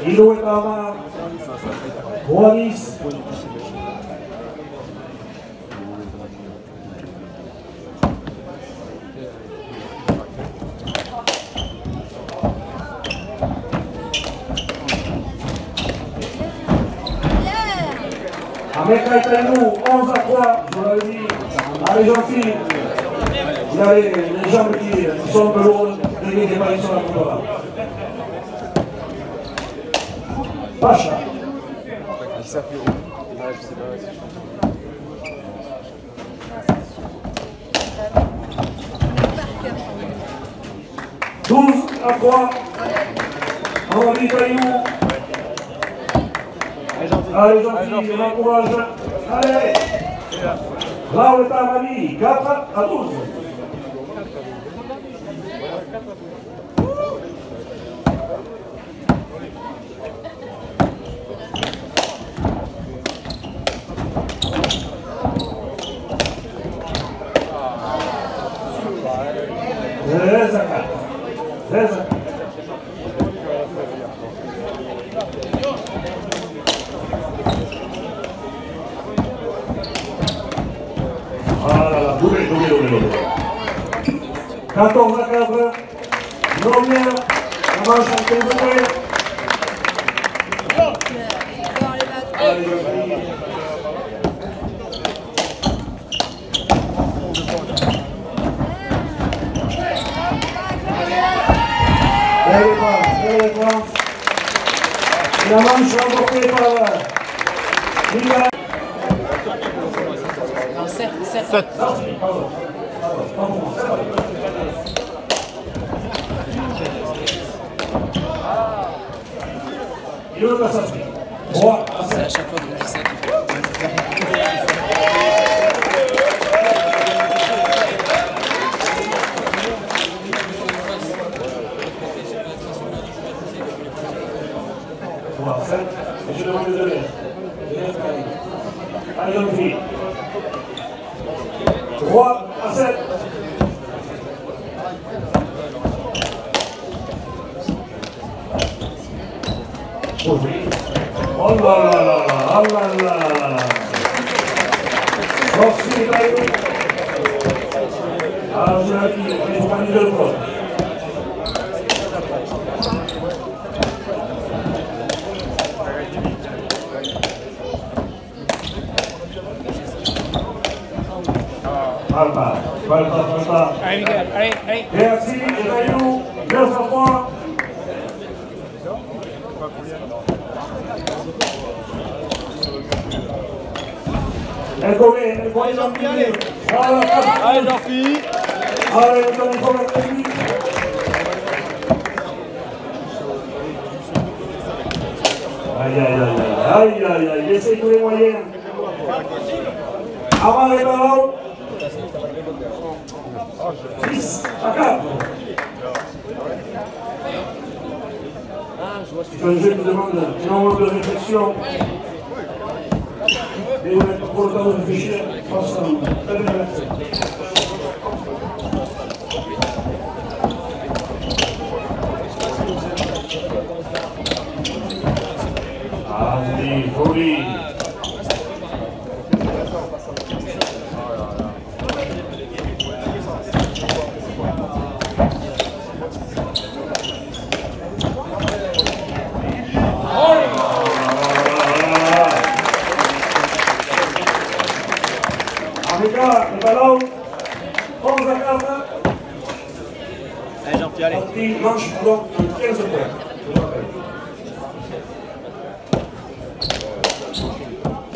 Ilo etama Juanis Avec Taïtanou, 11 à 3, je vous l'avais dit, allez gentils, vous avez les jambes qui sont de lourdes, les pas sur la couture. Pacha. Ça fait où? Je sais pas. 12 à 3, Henri Taïnou. Allez gentils, on encourage. Allez. Là, on est à Mali, 4 à 12. Voilà, doublé. 14 à 4, Nomière, la manche en 15 points. Belle défense. La manche remportée par Mila. 7. Il le passe à 3 à 7. C'est à chaque fois que vous dites ça qu'il faut. Je demande de donner. Allez, on finit. 3 à 7. Oh là là là, oh là là. Merci, Taïnou. Ah, je l'ai dit, il faut pas dire le pro. Falta. Allez, Miguel, allez. Merci, Taïnou, 9 à 3. Elle connaît Jean-Pierre. Allez, Jean-Pierre. Allez, on donne encore la technique. Aïe, il essaie tous les moyens. Avant les ballons. 6 à 4. C'est un jeu qui demande un nombre de réflexions. Et vous n'êtes pas pour le temps de réfléchir face à l'adversaire. Ah oui, joli. Le ballon, 11 à 4. Allez, Jean-Pierre, allez. Partie manche donc de 15 points.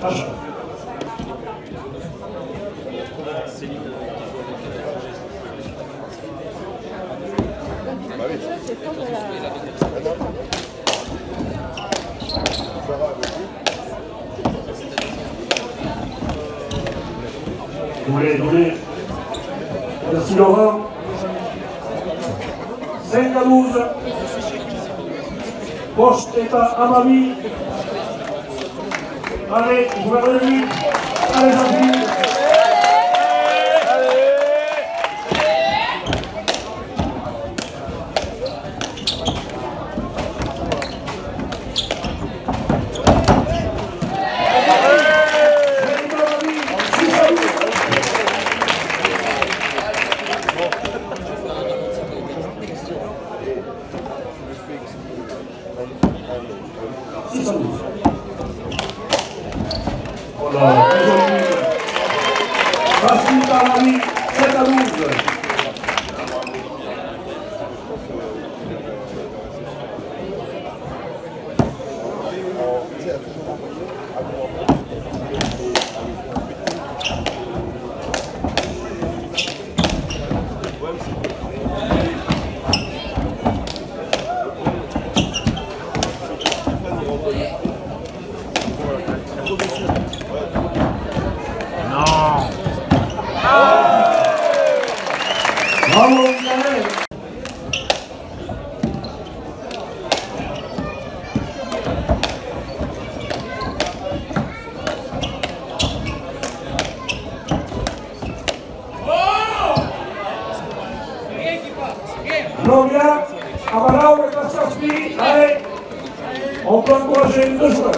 Achat. Doublé. Merci Laurent. 5 à 12. Poste est à Amavi. Allez, vous verrez lui. Allez, Jean-Pierre. Bravo, Michael. Gloria, Amaral et Pascal-Spi, allez, on peut encourager les deux joueurs.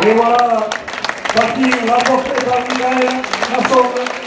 Et voilà, parti rapporté par Michael Masson.